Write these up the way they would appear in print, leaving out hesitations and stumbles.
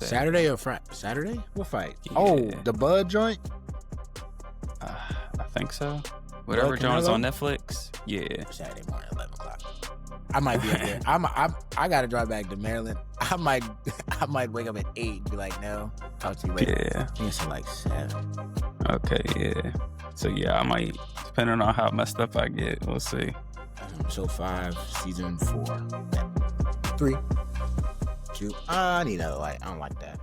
Saturday or Friday? Saturday? What fight? Yeah. Oh, the Bud joint? I think so. Whatever Bud joint's Canelo? on Netflix. Yeah. Saturday morning, 11 o'clock. I might be up there. I got to drive back to Maryland. I might wake up at 8 and be like, no, talk to you later. Yeah. I think it's like 7. Okay, yeah. So, yeah, I might, depending on how messed up I get, we'll see. So 5, season 4. 3, 2. I need another light. I don't like that.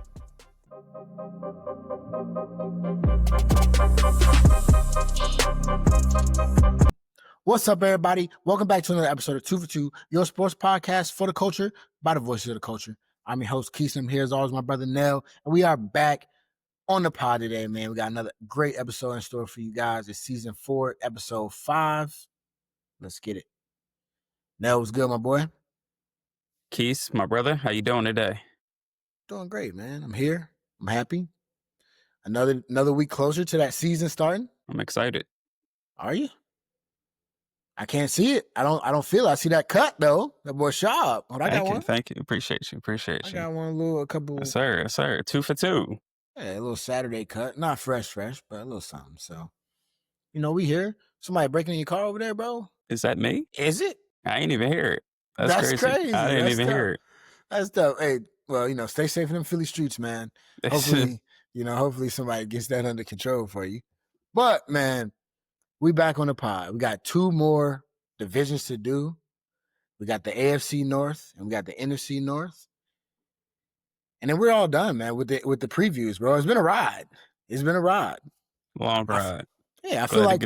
What's up, everybody? Welcome back to another episode of 2 for 2, your sports podcast for the culture by the voices of the culture. I'm your host, Keith. I'm here as always, my brother Nell, and we are back on the pod today, man. We got another great episode in store for you guys. It's season 4, episode 5. Let's get it. Nell, what's good, my boy? Keith, my brother, how you doing today? Doing great, man. I'm here. I'm happy. Another week closer to that season starting. I'm excited. Are you? I can't see it. I don't feel it. I see that cut though. That boy sharp. Oh, I got one. Thank you. Appreciate you. I got one a couple. Yes, sir. Yes, sir. 2 for 2. Yeah, a little Saturday cut. Not fresh, but a little something. So, we here. Somebody breaking in your car over there, bro? Is that me? Is it? I ain't even hear it. That's crazy. I didn't even hear it. That's tough. Hey, well, stay safe in them Philly streets, man. Hopefully somebody gets that under control for you. But, man, we back on the pod. We got 2 more divisions to do. We got the AFC North and we got the NFC North. And then we're all done, man, with the previews, bro. It's been a ride. Long ride. I feel like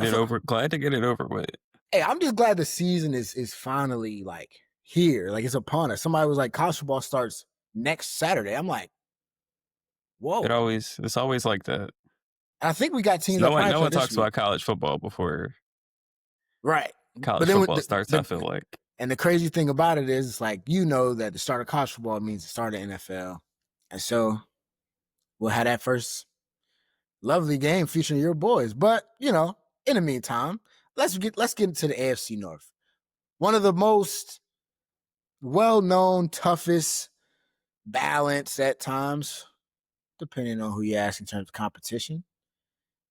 glad to get it over with. Hey, I'm just glad the season is finally like here. Like it's upon us. Somebody was like, college football starts next Saturday. I'm like, whoa. It's always like that. I think we got teams. No one talks about college football before, right? College football starts. I feel like, and the crazy thing about it is, it's like that the start of college football means the start of NFL, and so we'll have that first lovely game featuring your boys. But in the meantime, let's get into the AFC North, one of the most well-known, toughest, balanced at times, depending on who you ask in terms of competition.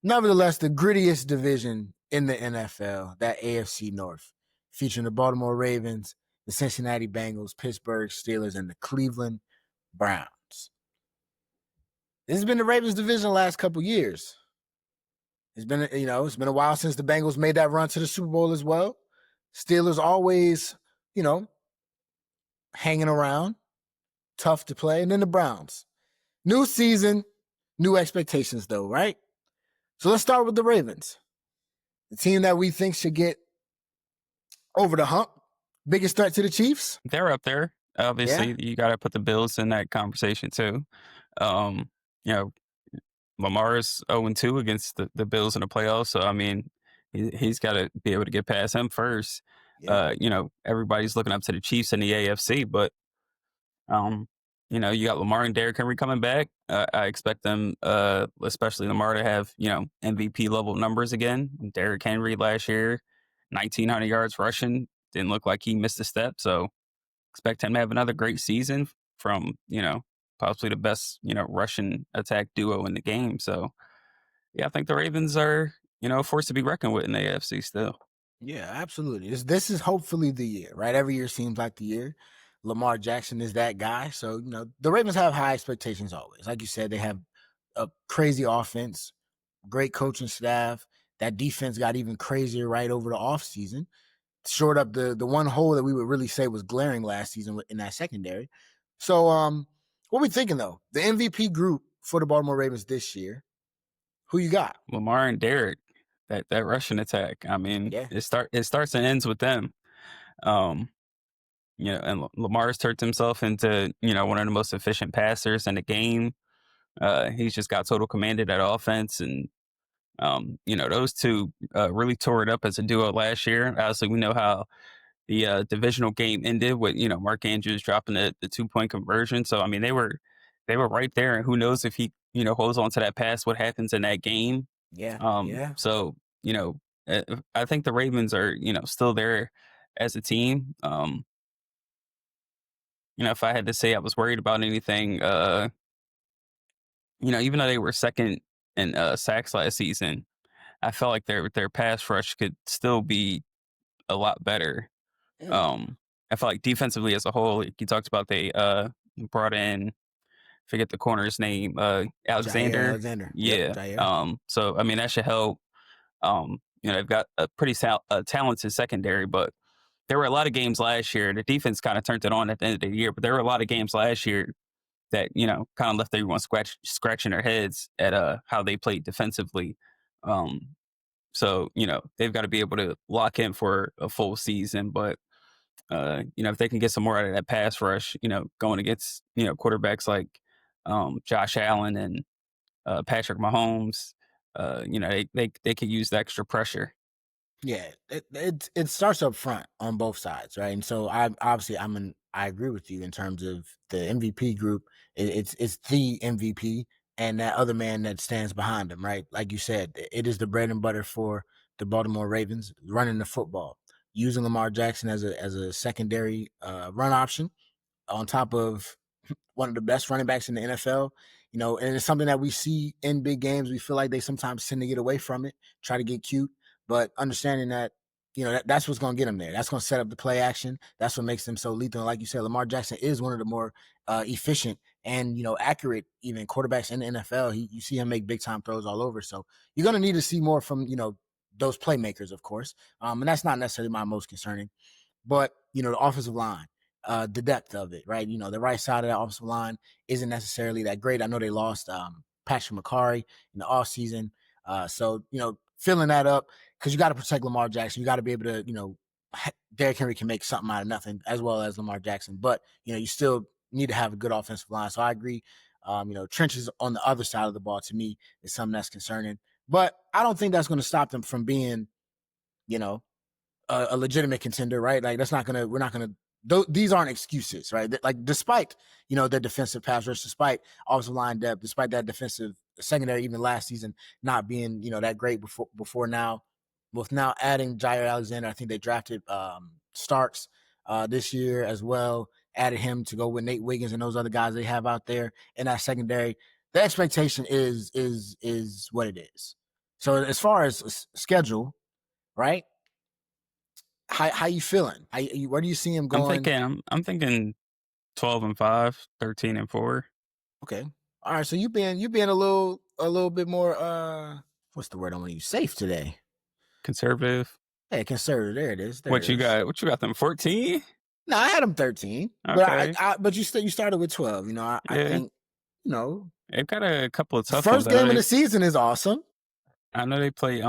Nevertheless, the grittiest division in the NFL, that AFC North, featuring the Baltimore Ravens, the Cincinnati Bengals, Pittsburgh Steelers, and the Cleveland Browns. This has been the Ravens division the last couple years. It's been a while since the Bengals made that run to the Super Bowl as well. Steelers always, hanging around, tough to play. And then the Browns. New season, new expectations though, right? So let's start with the Ravens. The team that we think should get over the hump. Biggest threat to the Chiefs? They're up there. Obviously, You got to put the Bills in that conversation too. Lamar's 0-2 against the Bills in the playoffs. So, I mean, he's got to be able to get past him first. Yeah. Everybody's looking up to the Chiefs in the AFC, but, you got Lamar and Derrick Henry coming back. I expect them, especially Lamar, to have, MVP level numbers again. Derrick Henry last year, 1,900 yards rushing. Didn't look like he missed a step. So expect him to have another great season from, possibly the best, Russian attack duo in the game. So, yeah, I think the Ravens are, a force to be reckoned with in the AFC still. Yeah, absolutely. This is hopefully the year, right? Every year seems like the year. Lamar Jackson is that guy. So, the Ravens have high expectations always. Like you said, they have a crazy offense, great coaching staff. That defense got even crazier right over the offseason. Shored up the one hole that we would really say was glaring last season in that secondary. So, what are we thinking, though? The MVP group for the Baltimore Ravens this year, who you got? Lamar and Derrick, that Russian attack. I mean, It starts and ends with them. And Lamar's turned himself into, one of the most efficient passers in the game. He's just got total command of that offense. And, those two really tore it up as a duo last year. Obviously, we know how the divisional game ended with, Mark Andrews dropping the 2-point conversion. So, I mean, they were right there. And who knows if he, holds on to that pass, what happens in that game. Yeah. So, I think the Ravens are, still there as a team. If I had to say I was worried about anything, even though they were second in sacks last season, I felt like their pass rush could still be a lot better. Mm. I felt like defensively as a whole, like you talked about, they brought in, forget the corner's name, Jair Alexander. Alexander. Yep, Yeah. Jair. So I mean that should help. They've got a pretty talented secondary, but there were a lot of games last year. The defense kind of turned it on at the end of the year, but there were a lot of games last year that kind of left everyone scratching their heads at how they played defensively. So they've got to be able to lock in for a full season, but if they can get some more out of that pass rush, going against quarterbacks like Josh Allen and Patrick Mahomes, they could use the extra pressure. Yeah, it starts up front on both sides, right? And so I agree with you in terms of the MVP group. It's the MVP and that other man that stands behind him, right? Like you said, it is the bread and butter for the Baltimore Ravens running the football, using Lamar Jackson as a secondary run option on top of one of the best running backs in the NFL, and it's something that we see in big games. We feel like they sometimes tend to get away from it, try to get cute, but understanding that, that's what's going to get them there. That's going to set up the play action. That's what makes them so lethal. Like you said, Lamar Jackson is one of the more efficient and, accurate even quarterbacks in the NFL. You see him make big time throws all over. So you're going to need to see more from, those playmakers, of course. And that's not necessarily my most concerning. But, the offensive line, the depth of it, right? The right side of that offensive line isn't necessarily that great. I know they lost Patrick McCarthy in the offseason. So, filling that up, because you got to protect Lamar Jackson. You got to be able to, Derrick Henry can make something out of nothing as well as Lamar Jackson. But, you still need to have a good offensive line. So I agree. Trenches on the other side of the ball to me is something that's concerning. But I don't think that's going to stop them from being, a legitimate contender, right? Like we're not gonna. These aren't excuses, right? Like despite their defensive pass rush, despite offensive line depth, despite that defensive secondary, even last season not being that great before now. With now adding Jair Alexander, I think they drafted Starks this year as well. Added him to go with Nate Wiggins and those other guys they have out there in that secondary. The expectation is what it is. So as far as schedule, right? How you feeling? Where do you see him going? I'm thinking 12-5, 13-4. Okay. All right. So you being a little bit more what's the word I want to use? Safe today. Conservative. Hey, conservative. There it is. What you got? What you got them 14? No, I had him 13. Okay. But you started with 12. I Yeah. think, They've got a couple of tough first ones. game of the season is awesome. I know they play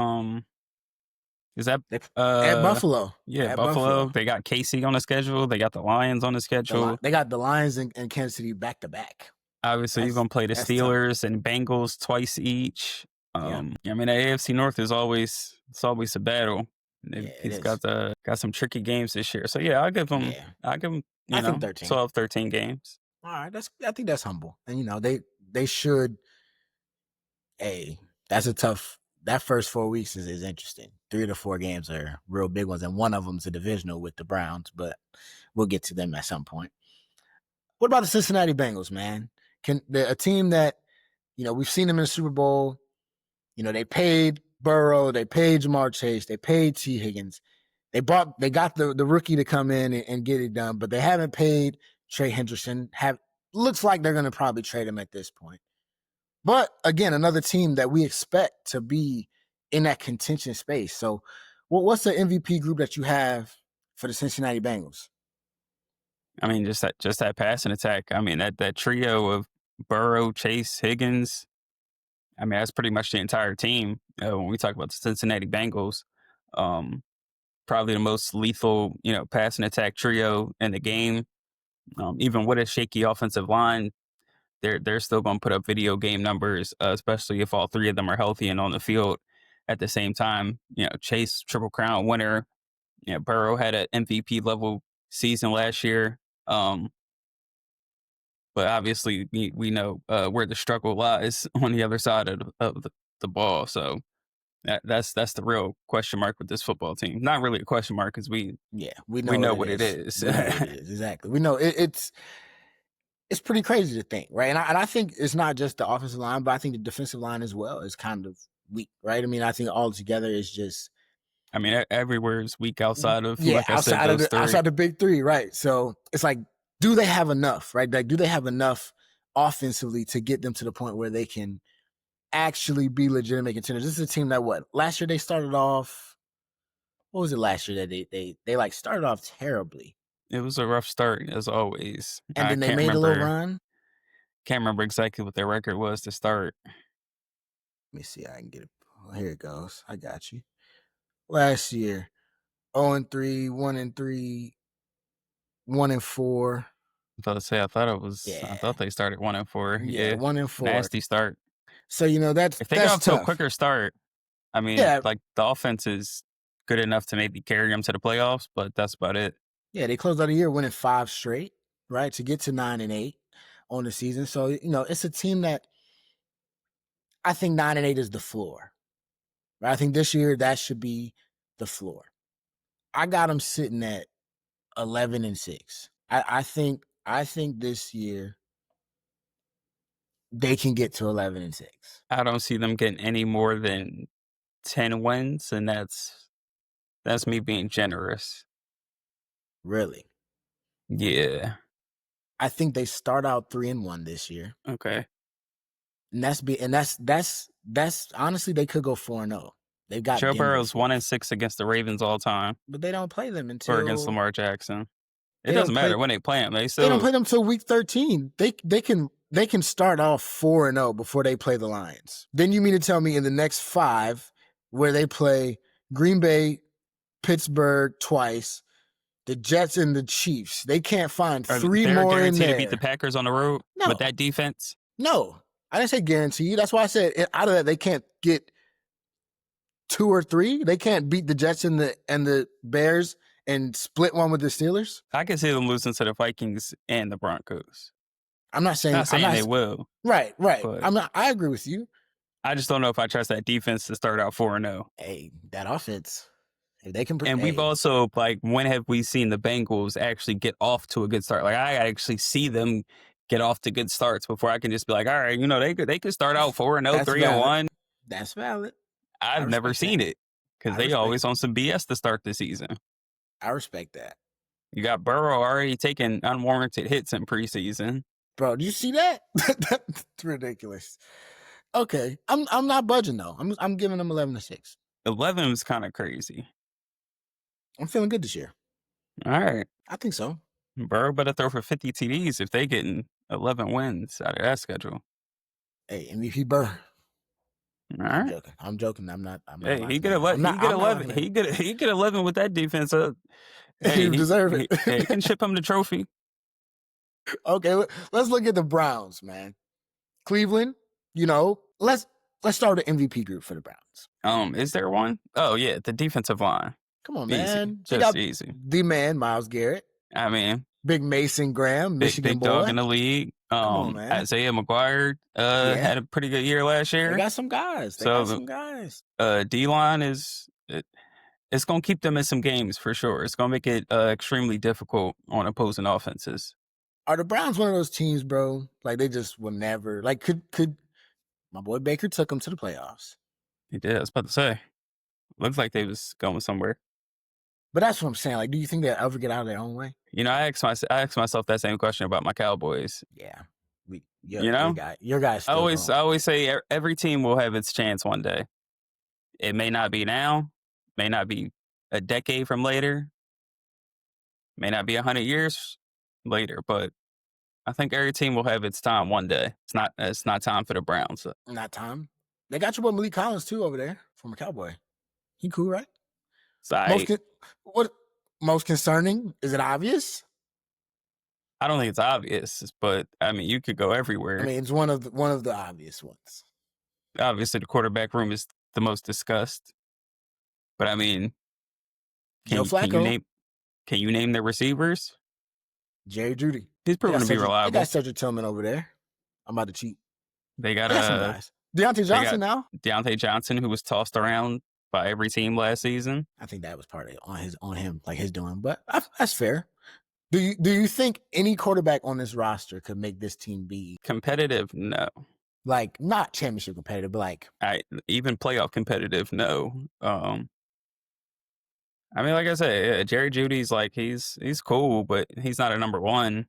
is that at Buffalo. Yeah, At Buffalo. They got KC on the schedule. They got the Lions on the schedule. They got the Lions and Kansas City back to back. Obviously, you're gonna play the Steelers tough. And Bengals twice each. I mean, the AFC North is always a battle. He's got some tricky games this year. So yeah, I'll give them. Yeah. I'll give them. I think 13. 12, 13 games. All right, I think that's humble, and they should. Hey, that's a tough. That first 4 weeks is interesting. 3 of the 4 games are real big ones, and one of them's a divisional with the Browns, but we'll get to them at some point. What about the Cincinnati Bengals, man? A team that, we've seen them in the Super Bowl. They paid Burrow, they paid Jamar Chase, they paid T. Higgins. They got the rookie to come in and get it done, but they haven't paid Trey Hendrickson. Looks like they're going to probably trade him at this point. But again, another team that we expect to be in that contention space. So, what's the MVP group that you have for the Cincinnati Bengals? I mean, just that passing attack. I mean, that trio of Burrow, Chase, Higgins. I mean, that's pretty much the entire team. When we talk about the Cincinnati Bengals, probably the most lethal, passing attack trio in the game. Even with a shaky offensive line, they're still going to put up video game numbers, especially if all 3 of them are healthy and on the field at the same time. Chase, Triple Crown winner. Burrow had an MVP level season last year. But obviously we know where the struggle lies on the other side of the ball. So that's the real question mark with this football team. Not really a question mark because we know what it is. We know what it is. Exactly. We know it's it's pretty crazy to think, right? And I think it's not just the offensive line, but I think the defensive line as well is kind of weak, right? I mean, I think all together is just. I mean, everywhere is weak outside of, Yeah, like I said, those three. outside the big three, right? So it's like, do they have enough, right? Like, do they have enough offensively to get them to the point where they can actually be legitimate contenders? This is a team that last year they started off. What was it last year that they like started off terribly? It was a rough start as always. And I then they can't made remember, a little run. Can't remember exactly what their record was to start. Let me see. I can get it. Oh, here it goes. I got you. Last year, 0-3, 1-3, 1-4. I was about to say, I thought it was. Yeah. I thought they started 1-4. Yeah, 1-4. Nasty start. So that's if they got off tough. to a quicker start, I mean, like the offense is good enough to maybe carry them to the playoffs, but that's about it. Yeah, they closed out the year winning 5 straight, right, to get to 9-8 on the season. So it's a team that I think 9-8 is the floor. Right? I think this year that should be the floor. I got them sitting at 11-6. I think this year they can get to 11-6. I don't see them getting any more than 10 wins, and that's me being generous. Really? Yeah. I think they start out 3-1 this year. Okay. And that's honestly, they could go 4-0. They've got Joe Burrow's 1-6 against the Ravens all time. But they don't play them until, or against Lamar Jackson. It doesn't matter when they play them. They don't play them till week 13. They can start off 4-0 before they play the Lions. Then you mean to tell me in the next 5, where they play Green Bay, Pittsburgh twice, the Jets and the Chiefs, they can't find 3 more in there. To beat the Packers on the road with that defense? No, I didn't say guarantee. That's why I said out of that they can't get 2 or 3. They can't beat the Jets and the Bears and split one with the Steelers. I can see them losing to the Vikings and the Broncos. I'm not saying they will. Right. I agree with you. I just don't know if I trust that defense to start out 4-0. Hey, that offense, if they can. And we've also, when have we seen the Bengals actually get off to a good start? Like, I actually see them get off to good starts before I can just be like, all right, they could start out 4-0, 3-1. That's valid. I've never seen it because they always on some BS to start the season. I respect that. You got Burrow already taking unwarranted hits in preseason. Bro, do you see that? That's ridiculous. Okay, I'm not budging though. I'm giving them 11-6. 11 is kind of crazy. I'm feeling good this year. All right, I think so. Burrow better throw for 50 TDs if they getting 11 wins out of that schedule. Hey, MVP Burrow. All right. I'm joking. I'm not. Hey, he get 11. He get 11. He get 11 with that defense. Hey, he deserve it. He can ship him the trophy. Okay, let's look at the Browns, man. Cleveland. Let's start an MVP group for the Browns. Is there one? Oh yeah, the defensive line. Come on, man. Just easy. The man, Myles Garrett. I mean, Big Mason Graham, Michigan big boy. dog in the league. Come on, man. Isaiah McGuire had a pretty good year last year. They got some guys. D-line it's going to keep them in some games for sure. It's going to make it extremely difficult on opposing offenses. Are the Browns one of those teams, bro? Like, they just will never, like, could my boy Baker took them to the playoffs. He did. I was about to say. Looks like they was going somewhere. But that's what I'm saying. Like, do you think they'll ever get out of their own way? I asked myself that same question about my Cowboys. Yeah. Your guys. I always say every team will have its chance one day. It may not be now, may not be a decade from later, may not be 100 years later, but I think every team will have its time one day. It's not time for the Browns. Not time. They got your boy Malik Collins too over there, former Cowboy. He cool, right? Most concerning? Is it obvious? I don't think it's obvious, but I mean, you could go everywhere. I mean, it's one of the obvious ones. Obviously, the quarterback room is the most discussed. But I mean, can you name their receivers? Jerry Jeudy. He's proven to be reliable. They got Cedric Tillman over there. I'm about to cheat. They got some guys. Deontay Johnson now. Deontay Johnson, who was tossed around by every team last season. I think that was part of it on him, like his doing. But that's fair. Do you think any quarterback on this roster could make this team be competitive? No. like not championship competitive, but like Even playoff competitive? No. I mean, like I said, Jerry Judy's like he's cool, but he's not a number one.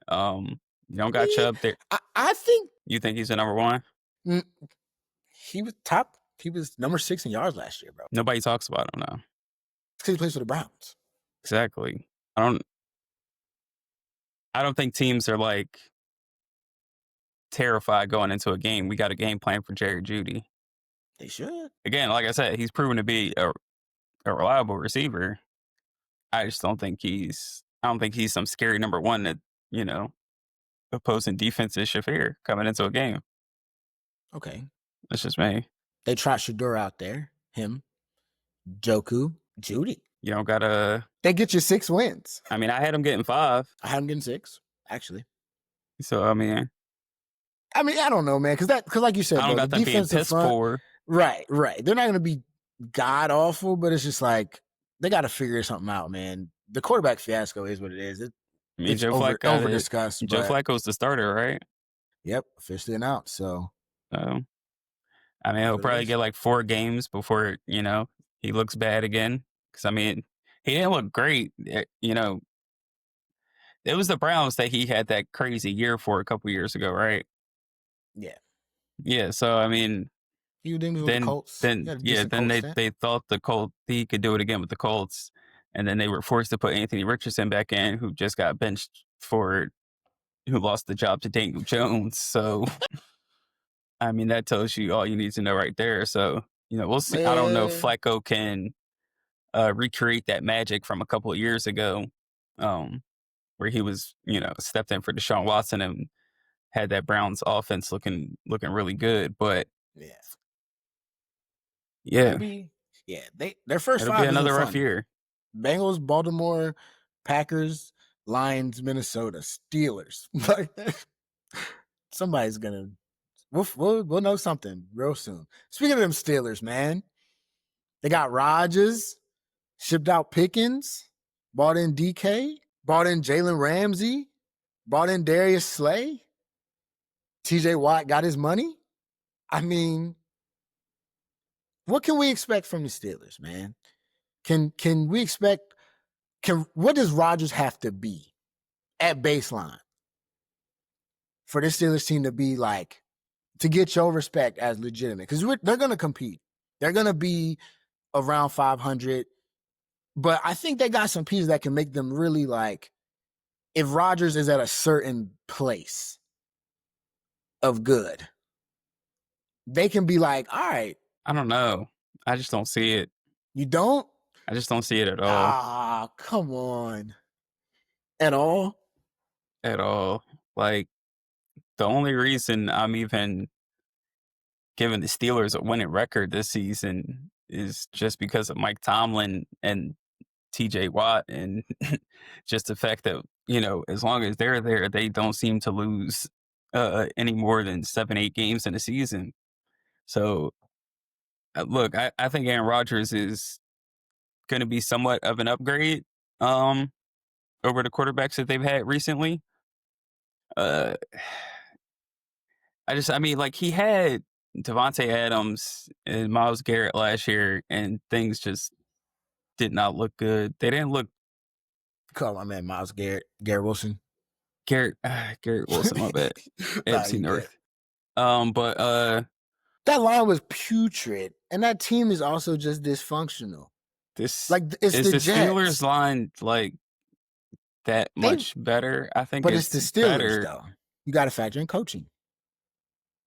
You don't got Chubb there. I think You think he's a number one? he was top. He was number 6 in yards last year, bro. Nobody talks about him now. Because he plays for the Browns. Exactly. I don't think teams are like terrified going into a game. We got a game plan for Jerry Judy. They should. Again, like I said, he's proven to be a reliable receiver. I just don't think he's some scary number one that, opposing defenses should fear coming into a game. Okay. That's just me. They trot Shador out there. Him. Joku. Judy. You don't gotta. They get you 6 wins. I mean, I had him getting 5. I had him getting 6, actually. So I mean, I don't know, man, because like you said, I don't got them being piss poor. Right. They're not going to be god awful, but it's just like they got to figure something out, man. The quarterback fiasco is what it is. It's Joe Flacco over discussed. Joe Flacco's the starter, right? Yep, officially announced. So, I mean, he'll probably get like 4 games before he looks bad again. Because I mean, he didn't look great. It was the Browns that he had that crazy year for a couple years ago, right? Yeah. So I mean, with the Colts. Then they thought he could do it again with the Colts, and then they were forced to put Anthony Richardson back in, who just got benched who lost the job to Daniel Jones. So, I mean, that tells you all you need to know right there. So, we'll see. Yeah. I don't know if Flacco can recreate that magic from a couple of years ago, where he was, stepped in for Deshaun Watson and had that Browns offense looking really good. But yeah, their first it'll 5 be another rough year. Bengals, Baltimore, Packers, Lions, Minnesota, Steelers. Like somebody's gonna. We'll know something real soon. Speaking of them Steelers, man, they got Rodgers, shipped out Pickens, bought in DK, bought in Jalen Ramsey, bought in Darius Slay. TJ Watt got his money. I mean, what can we expect from the Steelers, man? Can we expect? What does Rodgers have to be at baseline for this Steelers team to be like to get your respect as legitimate? Because they're going to compete. They're going to be around 500, but I think they got some pieces that can make them really like. If Rodgers is at a certain place of good, they can be like, all right. I don't know. I just don't see it. You don't? I just don't see it at all. Ah, come on. At all? At all. Like, the only reason I'm even giving the Steelers a winning record this season is just because of Mike Tomlin and TJ Watt and just the fact that, as long as they're there, they don't seem to lose any more than 7-8 games in a season. So, look, I think Aaron Rodgers is going to be somewhat of an upgrade over the quarterbacks that they've had recently. He had Devontae Adams and Myles Garrett last year, and things just did not look good. They didn't look. Call my man Myles Garrett Wilson. Garrett Wilson, my bad. AFC North. But that line was putrid, and that team is also just dysfunctional. It's the Steelers line like that much better? I think, but it's the Steelers though. You got to factor in coaching.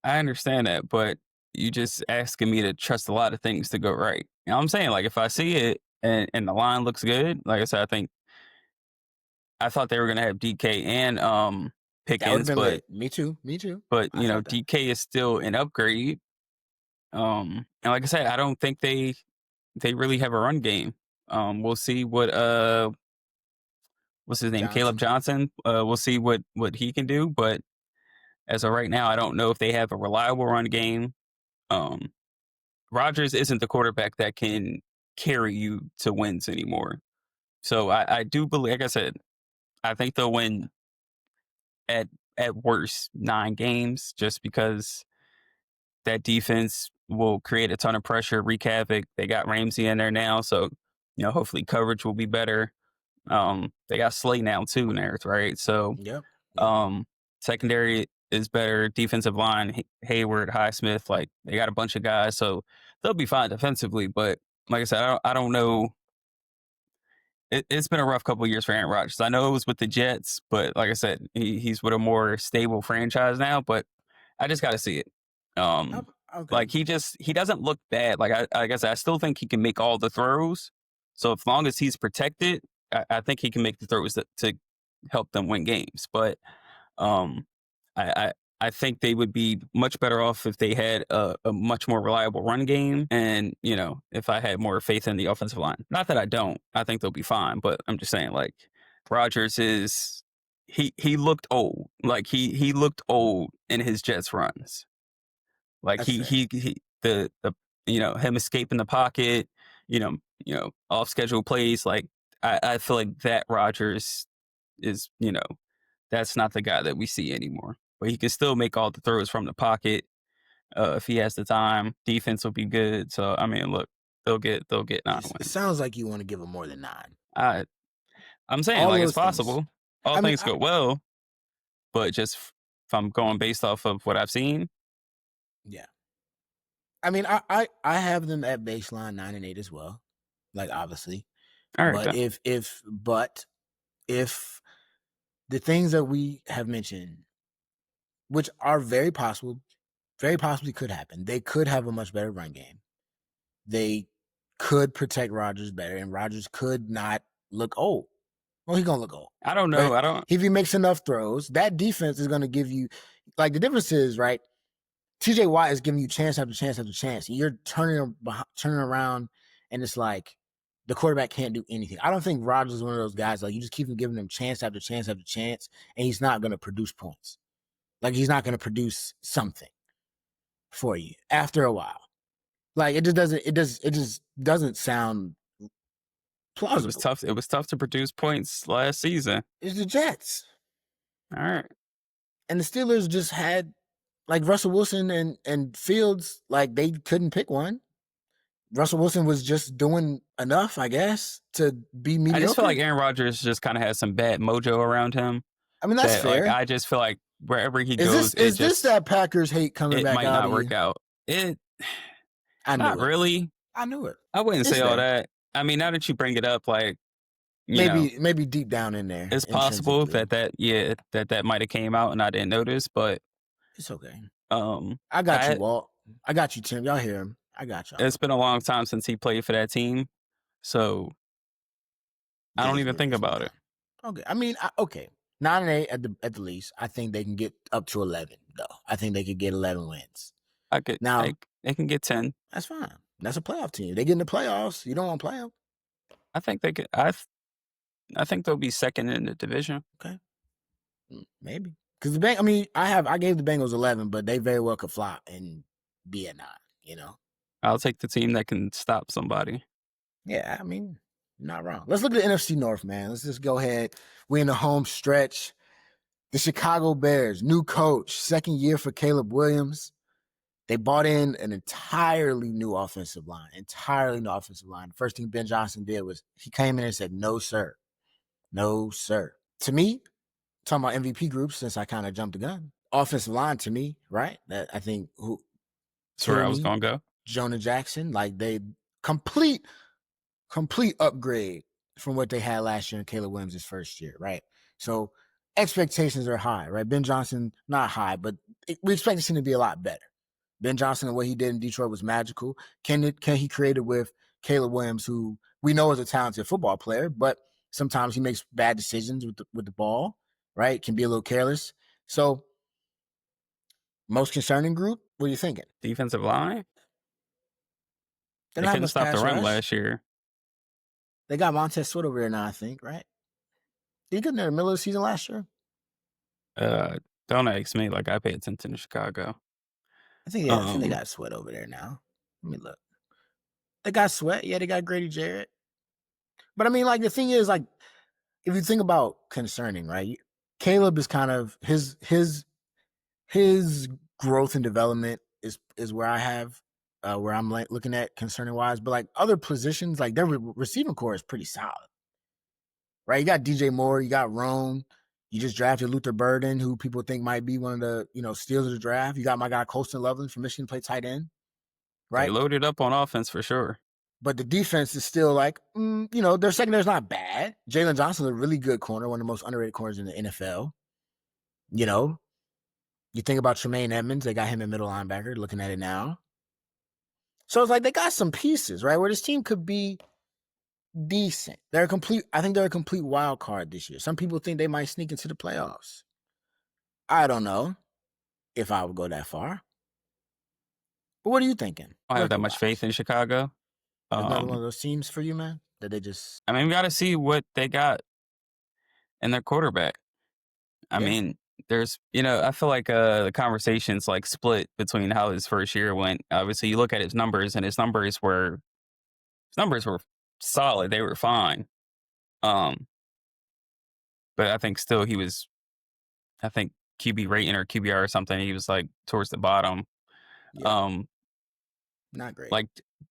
I understand that, but you just asking me to trust a lot of things to go right. You know what I'm saying? Like, if I see it and the line looks good, like I said, I thought they were going to have DK and Pickens, but lit. Me too. But DK is still an upgrade. And like I said, I don't think they really have a run game. We'll see what what's his name, Caleb Johnson. We'll see what he can do, but as of right now, I don't know if they have a reliable run game. Rodgers isn't the quarterback that can carry you to wins anymore. So I do believe, like I said, I think they'll win at worst 9 games, just because that defense will create a ton of pressure, wreak havoc. They got Ramsey in there now, so hopefully coverage will be better. They got Slay now too, right? So Yep. secondary is better. Defensive line, Hayward, Highsmith, like they got a bunch of guys, so they'll be fine defensively. But like I said, I don't know. It's been a rough couple of years for Aaron Rodgers. I know it was with the Jets, but like I said, he's with a more stable franchise now. But I just got to see it. Okay. Like he doesn't look bad. Like I guess I still think he can make all the throws. So as long as he's protected, I think he can make the throws to help them win games. But um, I think they would be much better off if they had a much more reliable run game, and if I had more faith in the offensive line. Not that I don't. I think they'll be fine, but I'm just saying, like, Rodgers is he looked old. Like he looked old in his Jets runs. Like That's fair. the him escaping the pocket, off schedule plays. Like I feel like that Rodgers is that's not the guy that we see anymore. But he can still make all the throws from the pocket if he has the time. Defense will be good. So I mean, look, they'll get 9 It wins. sounds like you want to give them more than 9. I'm saying All like it's those things. possible. All things go well, but just if I'm going based off of what I've seen. Yeah. I mean, I have them at baseline 9-8 as well. Like, obviously. All right. But if the things that we have mentioned, which are very possible, very possibly could happen, they could have a much better run game. They could protect Rodgers better, and Rodgers could not look old. Well, he's gonna look old. I don't know. But if he makes enough throws, that defense is gonna give you, like, the difference is, right, TJ Watt is giving you chance after chance after chance. You're turning around, and it's like the quarterback can't do anything. I don't think Rodgers is one of those guys, like, you just keep giving him chance after chance after chance, and he's not going to produce points. Like, he's not going to produce something for you after a while. Like, it just doesn't sound plausible. It was tough to produce points last season. It's the Jets. All right. And the Steelers just had, like, Russell Wilson and Fields, like, they couldn't pick one. Russell Wilson was just doing enough, I guess, to be mediocre. I just feel like Aaron Rodgers just kind of has some bad mojo around him. I mean, that's fair. Like, I just feel like wherever he goes, is this that Packers hate coming back out? It might not work out. Not really. I knew it. I wouldn't say all that. I mean, now that you bring it up, like, maybe deep down in there, it's possible that might have came out and I didn't notice, but it's okay. I got you, Walt. I got you, Tim. Y'all hear him? I got y'all. It's been a long time since he played for that team, so I don't even think about it. Okay, I mean, okay, 9-8 at the least. I think they can get up to 11, though. I think they could get 11 wins. They can get 10. That's fine. That's a playoff team. They get in the playoffs. You don't want to play them. I think they could. I think they'll be second in the division. Okay, maybe because I gave the Bengals 11, but they very well could flop and be at 9. I'll take the team that can stop somebody. Yeah, I mean, not wrong. Let's look at the NFC North, man. Let's just go ahead. We're in the home stretch. The Chicago Bears, new coach, second year for Caleb Williams. They bought in an entirely new offensive line. The first thing Ben Johnson did was he came in and said, "No, sir. No, sir." To me, talking about MVP groups, since I kind of jumped the gun, offensive line to me, right? That I think That's where I was going to go. Jonah Jackson, like, they complete upgrade from what they had last year in Caleb Williams' first year, right? So expectations are high, right? Ben Johnson, not high, but we expect him to be a lot better. Ben Johnson and what he did in Detroit was magical. Can he create it with Caleb Williams, who we know is a talented football player, but sometimes he makes bad decisions with the ball, right? Can be a little careless. So, most concerning group, what are you thinking? Defensive line? They couldn't stop the run last year. They got Montez Sweat over there now, I think, right? Did he get in there in the middle of the season last year? Don't ask me. Like, I pay attention to Chicago. I think they got Sweat over there now. Let me look. They got Sweat. Yeah, they got Grady Jarrett. But I mean, like, the thing is, like, if you think about concerning, right? Caleb is kind of his growth and development is where I have where I'm like looking at concerning wise, but like other positions, like their receiving core is pretty solid, right? You got DJ Moore, you got Roan, you just drafted Luther Burden, who people think might be one of the steals of the draft. You got my guy Colston Loveland from Michigan, play tight end, They right? loaded up on offense for sure. But the defense is still like, their secondary's not bad. Jalen Johnson's a really good corner, one of the most underrated corners in the NFL. You think about Tremaine Edmonds, they got him in middle linebacker, looking at it now. So it's like they got some pieces, right? Where this team could be decent. I think they're a complete wild card this year. Some people think they might sneak into the playoffs. I don't know if I would go that far. But what are you thinking? I don't have that much faith in Chicago. Another one of those teams for you, man? That they just I mean, we got to see what they got in their quarterback. I mean, there's, I feel like the conversation's like split between how his first year went. Obviously, you look at his numbers, and his numbers were solid. They were fine. But I think still I think QB rating or QBR or something, he was like towards the bottom. not great.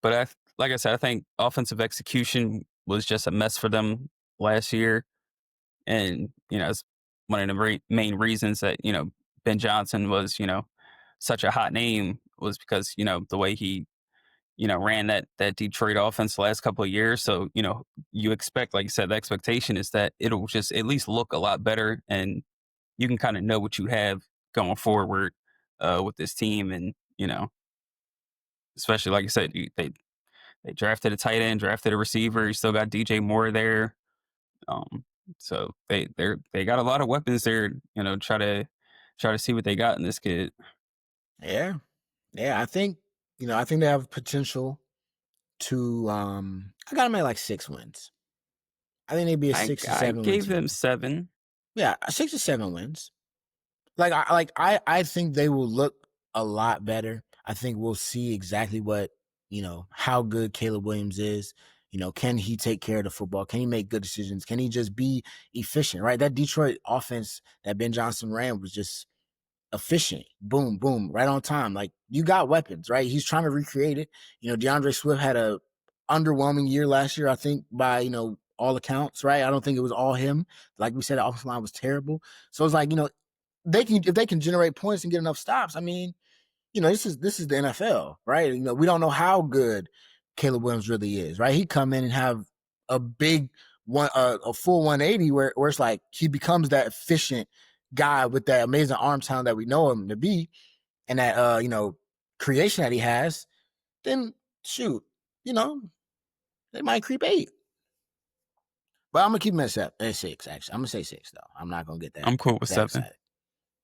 But like I said, I think offensive execution was just a mess for them last year. And, it's one of the main reasons that, Ben Johnson was, such a hot name was because, the way he, ran that Detroit offense the last couple of years. So, you expect, like you said, the expectation is that it'll just at least look a lot better and you can kind of know what you have going forward with this team. And, especially like I said, they drafted a tight end, drafted a receiver. You still got DJ Moore there. So they got a lot of weapons there. Try to see what they got in this kid. Yeah. I think they have potential to. I got them at like 6 wins. I think they'd be a 6 to 7. I gave them 7. Yeah, 6 to 7 wins. I think they will look a lot better. I think we'll see exactly what how good Caleb Williams is. Can he take care of the football? Can he make good decisions? Can he just be efficient? Right, that Detroit offense that Ben Johnson ran was just efficient. Boom, boom, right on time. Like you got weapons, right? He's trying to recreate it. DeAndre Swift had a underwhelming year last year, I think, by all accounts, right? I don't think it was all him. Like we said, the offensive line was terrible. So it's like, if they can generate points and get enough stops, I mean, this is the NFL, right? We don't know how good Caleb Williams really is, right? He come in and have a big one, a full 180 where it's like he becomes that efficient guy with that amazing arm talent that we know him to be, and that creation that he has. Then shoot, they might creep 8. But I'm gonna keep him at 6. Actually, I'm gonna say 6 though. I'm not gonna get that. I'm cool with 7. Excited.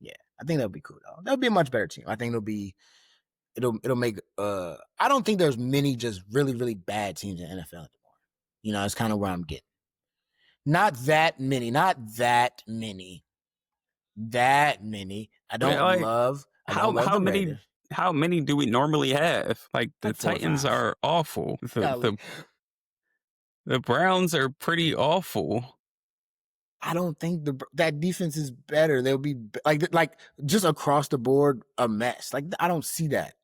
Yeah, I think that'll be cool though. That'll be a much better team. I think it'll make. I don't think there's many just really really bad teams in the NFL anymore. It's kind of where I'm getting. Not that many. I don't love. How many? How many do we normally have? Like the Titans are awful. The Browns are pretty awful. I don't think that defense is better. They'll be like just across the board a mess. Like I don't see that.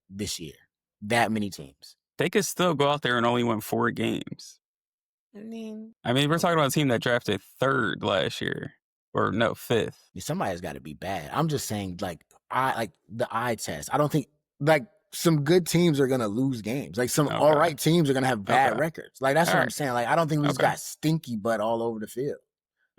This year. That many teams. They could still go out there and only win 4 games. I mean, we're talking about a team that drafted 3rd last year, or no, 5th. Somebody's got to be bad. I'm just saying, like the eye test. I don't think some good teams are gonna lose games. Like some all right teams are gonna have bad records. Like that's what I'm saying. Like I don't think we just got stinky butt all over the field.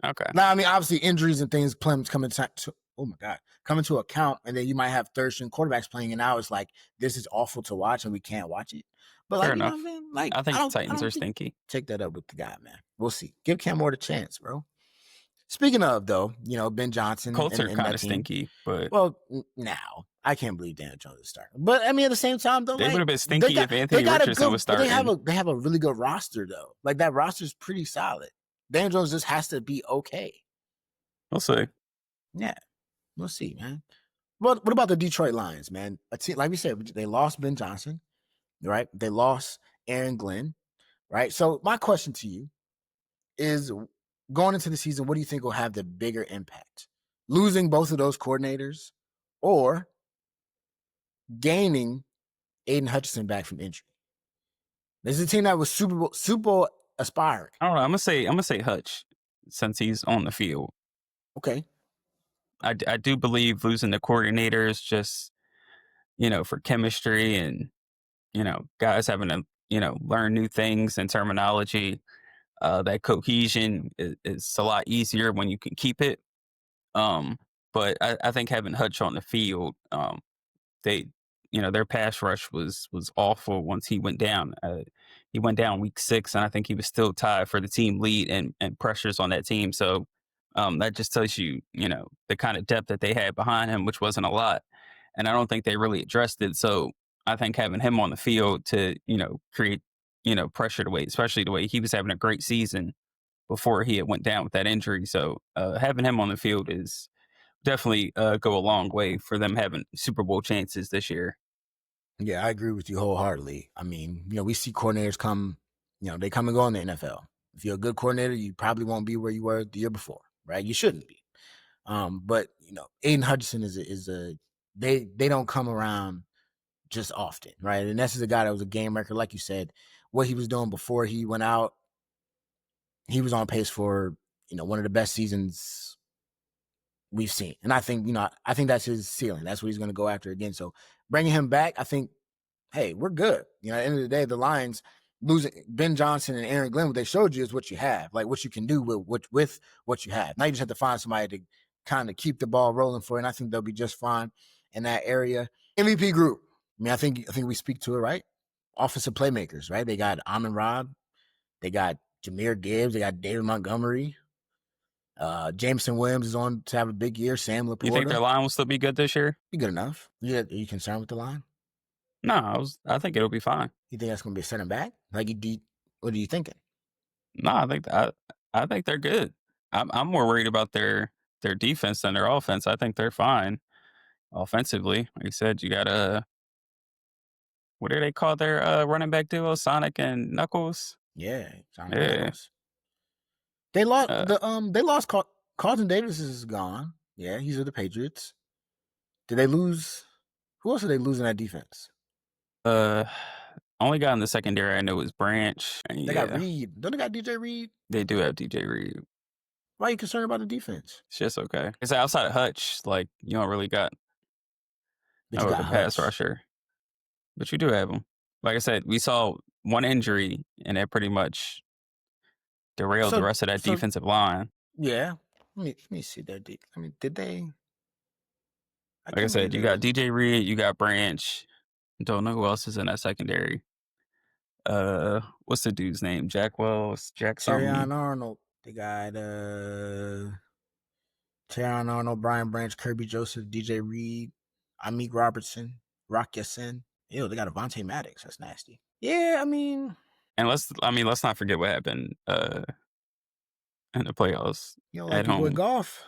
Okay. Now I mean obviously injuries and things come into account, and then you might have third string quarterbacks playing, and now it's like this is awful to watch and we can't watch it. But fair enough. I think the Titans are stinky. Take that up with the guy, man. We'll see. Give Cam Ward a chance, bro. Speaking of, though, Ben Johnson. Colts are kind of stinky, but now I can't believe Daniel Jones is starting. But I mean, at the same time, though, they would have been stinky if Anthony Richardson was starting. They have a really good roster, though. Like that roster is pretty solid. Daniel Jones just has to be okay. We'll see. Yeah, we'll see, man. What about the Detroit Lions, man? A team, like we said, they lost Ben Johnson, right? They lost Aaron Glenn, right? So my question to you is, going into the season, what do you think will have the bigger impact? Losing both of those coordinators or gaining Aiden Hutchinson back from injury? This is a team that was Super Bowl aspiring. I don't know. I'm gonna say Hutch since he's on the field. Okay. I do believe losing the coordinators just, for chemistry and, guys having to, learn new things and terminology. That cohesion is a lot easier when you can keep it. But I think having Hutch on the field, they, their pass rush was awful once he went down. He went down week 6, and I think he was still tied for the team lead and pressures on that team. So that just tells you, the kind of depth that they had behind him, which wasn't a lot. And I don't think they really addressed it. So I think having him on the field to, create, pressure the way, especially the way he was having a great season before he had went down with that injury. So having him on the field is definitely go a long way for them having Super Bowl chances this year. Yeah, I agree with you wholeheartedly. I mean, we see coordinators come, they come and go in the NFL. If you're a good coordinator, you probably won't be where you were the year before, right? You shouldn't be. But Aiden Hutchinson is a they don't come around just often, right? And this is a guy that was a game record, like you said. What he was doing before he went out, he was on pace for one of the best seasons we've seen. And I think that's his ceiling. That's what he's going to go after again. So bringing him back, I think, hey, we're good. At the end of the day, the Lions losing Ben Johnson and Aaron Glenn, what they showed you is what you have, like what you can do with what you have. Now you just have to find somebody to kind of keep the ball rolling for you, and I think they'll be just fine in that area. MVP group. I mean, I think we speak to it, right? Offensive playmakers, right? They got Amon-Ra, they got Jahmyr Gibbs, they got David Montgomery. Jameson Williams is on to have a big year. Sam Laporta. You think their line will still be good this year? Be good enough. Are you concerned with the line? No, I think it'll be fine. You think that's going to be a center back? Like, what are you thinking? No, I think they're good. I'm more worried about their defense than their offense. I think they're fine offensively. Like you said, you got what do they call their running back duo? Sonic and Knuckles. Yeah, Sonic Yeah. Knuckles. They lost They lost Carlton Davis is gone. Yeah, he's with the Patriots. Did they lose? Who else did they lose in that defense? Only guy in the secondary I know was Branch. They got Reed. Don't they got DJ Reed? They do have DJ Reed. Why are you concerned about the defense? It's just okay. It's outside of Hutch, like you don't really got But you got pass Hutch. rusher, but you do have him. Like I said, we saw one injury, and that pretty much derailed the rest of that defensive line. Yeah, let me see that. I mean, did they? Like I said, you got DJ Reed, you got Branch. Don't know who else is in that secondary. What's the dude's name? Jack Wells, Jack something. Terrion Arnold. They got Terrion Arnold, Brian Branch, Kirby Joseph, DJ Reed, Amik Robertson, Rock Yassin. Ew, they got Avonte Maddox. That's nasty. Yeah, I mean, and let's not forget what happened in the playoffs. Like your boy Goff,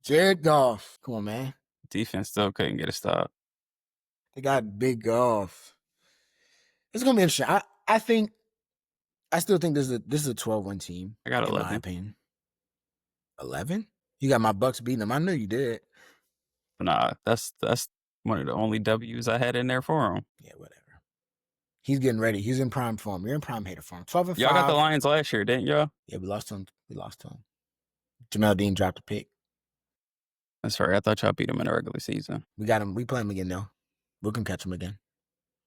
Jared Goff. Come on, man. Defense still couldn't get a stop. They got big Goff. It's gonna be interesting. I still think this is a 12-win team. I got 11. In my opinion. 11? You got my Bucks beating them. I knew you did. Nah, that's one of the only W's I had in there for him. Yeah, whatever. He's getting ready. He's in prime form. You're in prime hater form. 12-5. Y'all got the Lions last year, didn't y'all? Yeah, we lost to him. Jamel Dean dropped a pick. That's right. I thought y'all beat him in the regular season. We got him. We play him again, though. We can catch him again.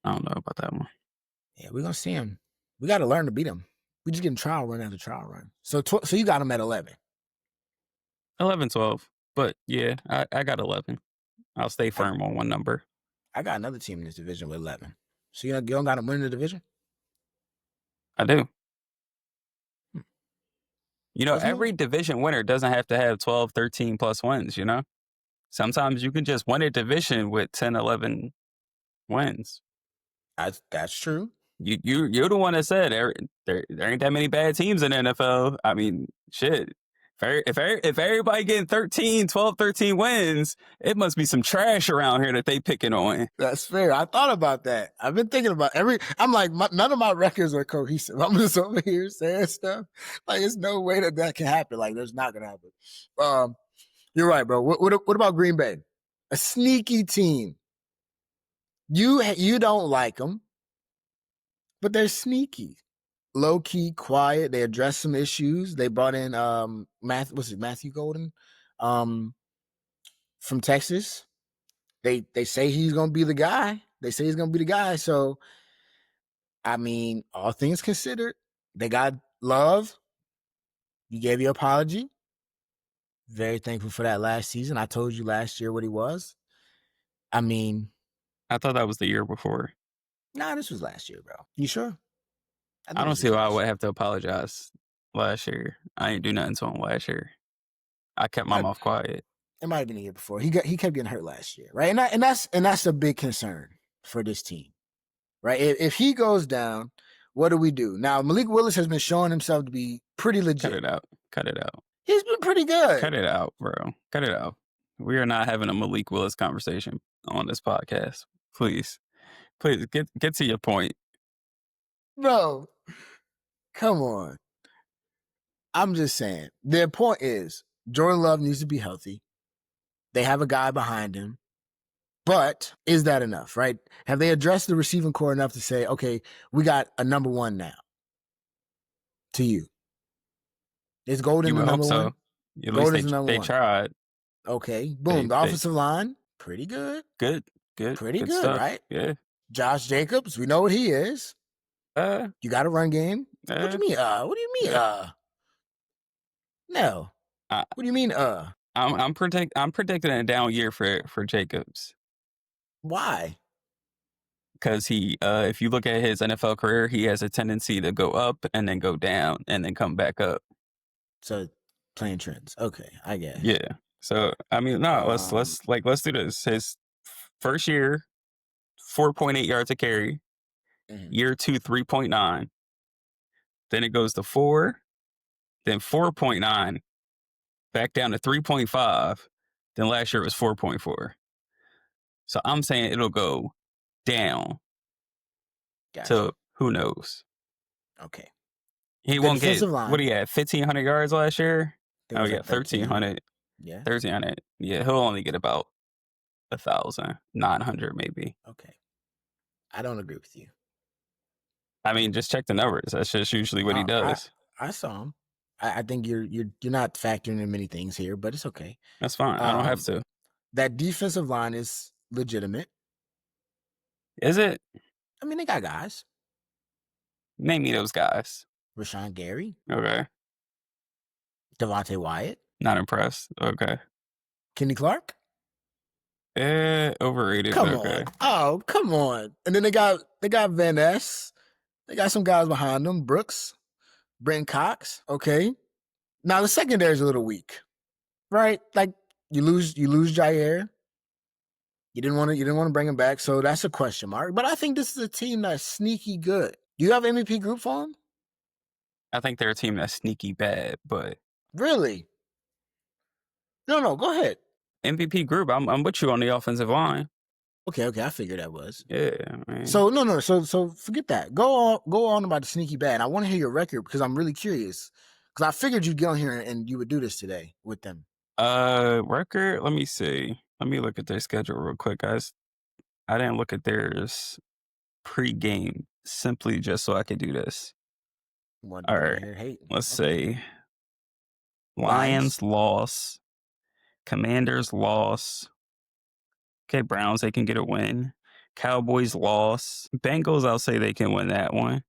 I don't know about that one. Yeah, we're going to see him. We got to learn to beat him. We just getting trial run after trial run. So you got him at 11. 11, 12. But, yeah, I got 11. I'll stay firm on one number. I got another team in this division with 11. So you don't got him winning the division? I do. Every division winner doesn't have to have 12, 13 plus wins, Sometimes you can just win a division with 10, 11 wins. That's true. You're the one that said there ain't that many bad teams in the NFL. I mean, shit. If everybody getting 12, 13 wins, it must be some trash around here that they picking on. That's fair. I thought about that. I've been thinking about I'm like, none of my records are cohesive. I'm just over here saying stuff. Like, there's no way that can happen. Like, there's not going to happen. You're right, bro. What about Green Bay? A sneaky team. You don't like them, but they're sneaky. Low key, quiet. They addressed some issues. They brought in Matthew Golden from Texas. They say he's gonna be the guy. So, I mean, all things considered, they got Love. You gave your apology. Very thankful for that last season. I told you last year what he was. I mean, I thought that was the year before. Nah, this was last year, bro. You sure? I don't see why I would have to apologize last year. I ain't do nothing to him last year. I kept my mouth quiet. It might have been the year before. He kept getting hurt last year, right? And that's a big concern for this team, right? If he goes down, what do we do? Now, Malik Willis has been showing himself to be pretty legit. Cut it out. He's been pretty good. Cut it out, bro. Cut it out. We are not having a Malik Willis conversation on this podcast. Please get to your point. Bro, come on. I'm just saying. Their point is Jordan Love needs to be healthy. They have a guy behind him. But is that enough, right? Have they addressed the receiving core enough to say, okay, we got a number one now? To you. Is Golden the number one? At least they tried. Okay. Boom. The offensive line, pretty good. Good. Pretty good, stuff. right? Yeah. Josh Jacobs, we know what he is. You got a run game. What do you mean? What do you mean? No. What do you mean? I'm predicting a down year for Jacobs. Why? Because he, if you look at his NFL career, he has a tendency to go up and then go down and then come back up. So playing trends. Okay, I guess. Yeah. So I mean, no, let's do this. His first year, 4.8 yards a carry. Mm-hmm. Year 2, 3.9. Then it goes to 4, then 4.9, back down to 3.5. Then last year it was 4.4. So I'm saying it'll go down to who knows. Okay. He won't get, what he had, 1,500 yards last year? Oh, yeah, 1,300. Yeah. 1,300. Yeah, he'll only get about 1,900 maybe. Okay. I don't agree with you. I mean, just check the numbers. That's just usually what he does. I saw him. I think you're not factoring in many things here, but it's okay. That's fine. I don't have to. That defensive line is legitimate. Is it? I mean, they got guys. Name me those guys. Rashawn Gary. Okay. Devontae Wyatt. Not impressed. Okay. Kenny Clark. Overrated. Come on. Oh, come on. And then they got Van Ness. They got some guys behind them. Brooks, Brent Cox. Okay. Now the secondary is a little weak, right? Like you lose Jair. You didn't want to bring him back, so that's a question mark. But I think this is a team that's sneaky good. Do you have MVP group for them? I think they're a team that's sneaky bad, but really, no. Go ahead. MVP group. I'm with you on the offensive line. Okay. I figured that was. Yeah. Man. So no. So forget that. Go on about the sneaky bad. I want to hear your record because I'm really curious. Because I figured you'd get on here and you would do this today with them. Record. Let me see. Let me look at their schedule real quick, guys. I didn't look at theirs pre-game simply just so I could do this. All right. Let's see. Lions loss. Commanders loss. Okay, Browns, they can get a win. Cowboys loss. Bengals, I'll say they can win that one.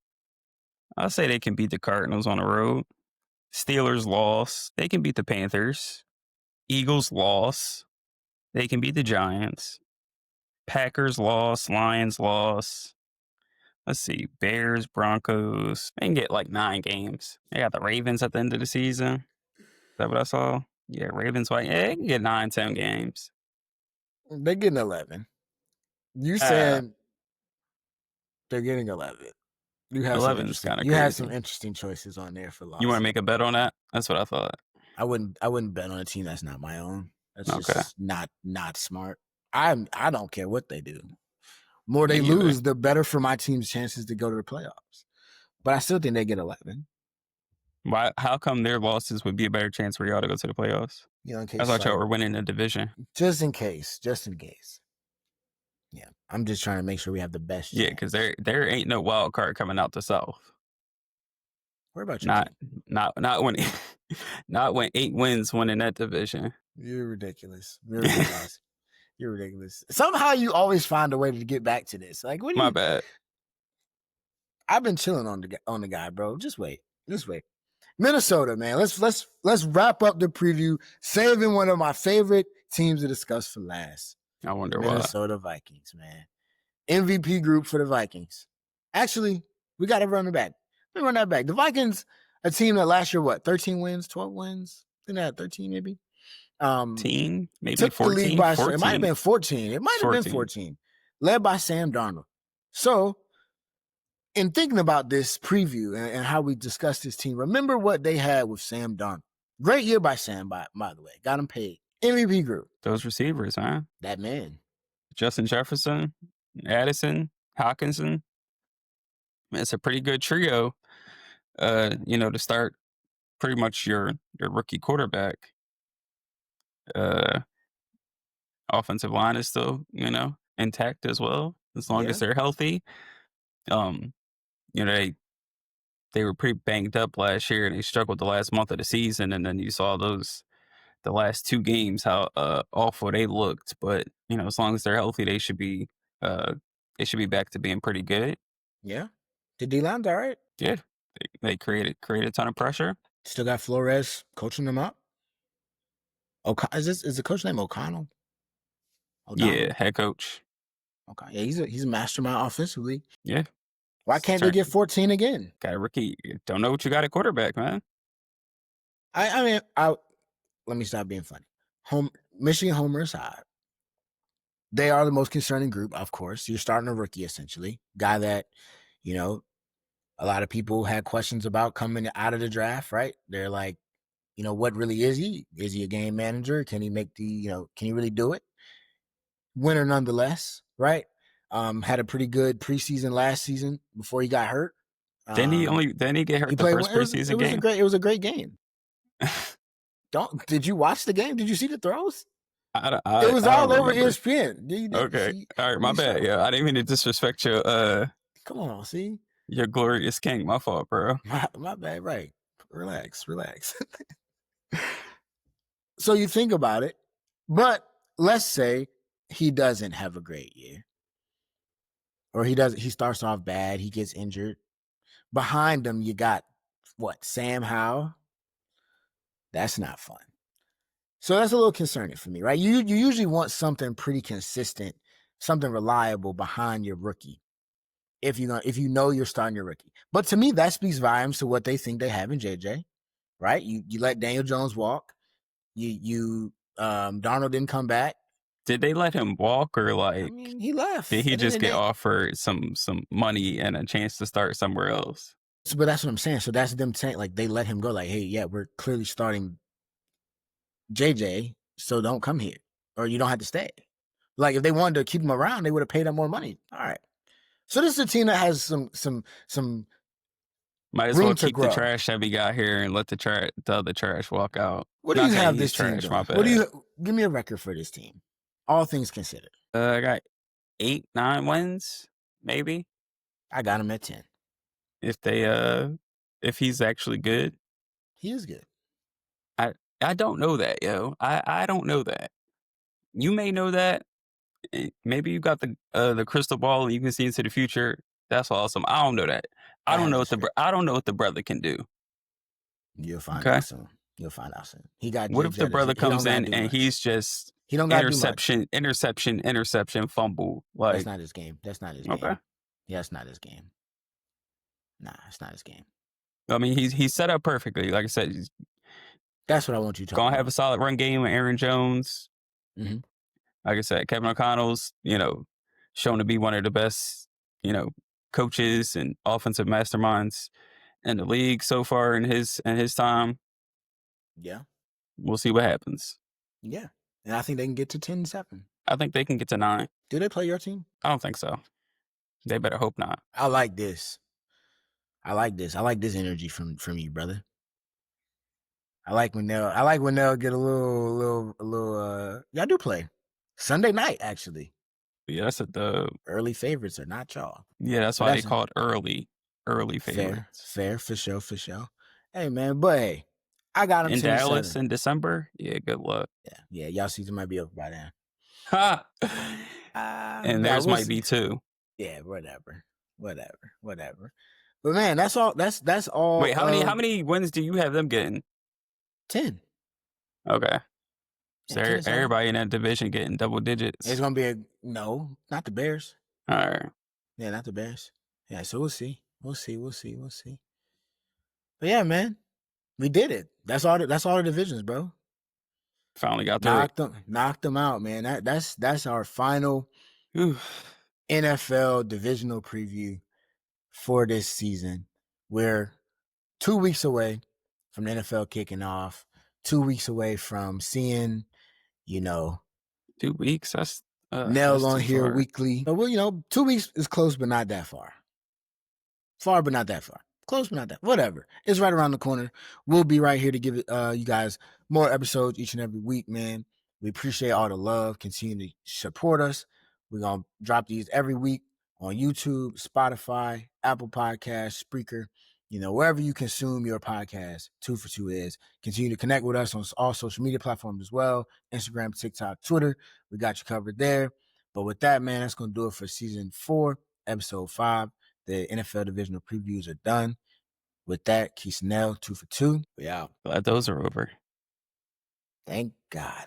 I'll say they can beat the Cardinals on the road. Steelers loss. They can beat the Panthers. Eagles loss. They can beat the Giants. Packers loss. Lions loss. Let's see. Bears, Broncos. They can get like 9 games. They got the Ravens at the end of the season. Is that what I saw? Yeah, Ravens, they can get 9, 10 games. They're getting 11. You said they're getting 11. You have 11 is kind of crazy. You have some interesting choices on there for loss. You want to make a bet on that? That's what I thought. I wouldn't bet on a team that's not my own. That's Okay. just not smart. I don't care what they do. More they Me either. lose, the better for my team's chances to go to the playoffs. But I still think they get 11. Why? How come their losses would be a better chance for y'all to go to the playoffs? You know, in I case thought y'all like were winning the division. just in case. Yeah, I'm just trying to make sure we have the best Yeah, chance. because there ain't no wild card coming out the South. What about your Not team? not when not when 8 wins winning that division. You're ridiculous. You're ridiculous. You're ridiculous. Somehow you always find a way to get back to this. Like, what do My you? bad. I've been chilling on the guy, bro. Just wait. Minnesota, man. Let's wrap up the preview, saving one of my favorite teams to discuss for last. I wonder why. Minnesota Vikings, man. MVP group for the Vikings. Actually, we got to run it back. Let me run that back. The Vikings, a team that last year, 13 wins, 12 wins? I think they had 13 maybe. Maybe took 14. the league by 14. it might have been 14. It might have been 14. Led by Sam Darnold. So, in thinking about this preview and how we discussed this team, remember what they had with Sam Darnold. Great year by Sam, by the way. Got him paid. MVP group. Those receivers, huh? That man. Justin Jefferson, Addison, Hawkinson. It's a pretty good trio. To start pretty much your rookie quarterback. Offensive line is still, intact as well, as long as they're healthy. They were pretty banged up last year, and they struggled the last month of the season, and then you saw the last 2 games how awful they looked. But as long as they're healthy, they should be back to being pretty good. Yeah. The D-line's all right. Yeah, they created a ton of pressure. Still got Flores coaching them up. Is the coach name O'Connell? Yeah, head coach. Okay. Yeah, he's a mastermind offensively. Yeah. Why can't they get 14 again? Got a rookie. Don't know what you got at quarterback, man. I mean, let me stop being funny. Michigan homer aside, they are the most concerning group, of course. You're starting a rookie, essentially. Guy that, a lot of people had questions about coming out of the draft, right? They're like, what really is he? Is he a game manager? Can he make can he really do it? Winner nonetheless, right? Had a pretty good preseason last season before he got hurt. Didn't he get hurt the first preseason game? It was a great game. Did you watch the game? Did you see the throws? It was all over ESPN. Okay. All right, my bad. Yeah, I didn't mean to disrespect your come on, see? Your glorious king. My fault, bro. My bad, right. Relax. So you think about it, but let's say he doesn't have a great year. Or he starts off bad, he gets injured. Behind him, you got Sam Howell? That's not fun. So that's a little concerning for me, right? You usually want something pretty consistent, something reliable behind your rookie. If you know you're starting your rookie. But to me, that speaks volumes to what they think they have in JJ, right? You let Daniel Jones walk. Darnold didn't come back. Did they let him walk, or he left? Did he just get offered some money and a chance to start somewhere else? So, but that's what I'm saying. So that's them saying, they let him go. Like, hey, yeah, we're clearly starting JJ, so don't come here, or you don't have to stay. Like, if they wanted to keep him around, they would have paid him more money. All right. So this is a team that has some might as well keep the trash that we got here and let the other trash walk out. What do you have this team doing? What do you give me a record for this team? All things considered. I got 8, 9 wins, maybe. I got him at 10. If he's actually good. He is good. I don't know that, yo. I don't know that. You may know that. Maybe you got the crystal ball and you can see into the future. That's awesome. I don't know that. I don't know what the brother can do. You'll find out soon. He got. What if the brother comes in and he's just interception, fumble? That's not his game. Okay. Yeah, that's not his game. Nah, it's not his game. I mean, he's set up perfectly. Like I said, that's what I want you to talk about. Gonna have a solid run game with Aaron Jones. Mm-hmm. Like I said, Kevin O'Connell's, shown to be one of the best, coaches and offensive masterminds in the league so far in his time. Yeah. We'll see what happens. Yeah. And I think they can get to 10-7. I think they can get to 9. Do they play your team? I don't think so. They better hope not. I like this. I like this energy from you, brother. I like when they'll get a little y'all do play. Sunday night, actually. Yeah, that's a dub. Early favorites are not y'all. Yeah, that's why they call it early favorites. Fair, for sure. Hey, man, but hey, I got them In 10-7. Dallas in December? Yeah, good luck. Yeah, y'all season might be over by then. Ha! And theirs might be too. Yeah, whatever. But man, that's all. That's all. Wait, how many wins do you have them getting? 10. Okay. So 10 everybody in that division getting double digits. It's gonna be no, not the Bears. All right. Yeah, not the Bears. Yeah, so we'll see. But yeah, man, we did it. That's all the divisions, bro. Finally got through. Knocked them out, man. That's our final NFL divisional preview for this season. We're 2 weeks away from the NFL kicking off. 2 weeks away from seeing, 2 weeks. That's Nell on here far. weekly. But well, 2 weeks is close, but not that far. Far, but not that far. Close, but not that. Whatever. It's right around the corner. We'll be right here to give you guys more episodes each and every week, man. We appreciate all the love. Continue to support us. We're going to drop these every week on YouTube, Spotify, Apple Podcasts, Spreaker, wherever you consume your podcast. 2 for 2 is. Continue to connect with us on all social media platforms as well. Instagram, TikTok, Twitter. We got you covered there. But with that, man, that's going to do it for season 4, episode 5. The NFL divisional previews are done. With that, Keith Snell, 2 for 2. We out. Glad those are over. Thank God.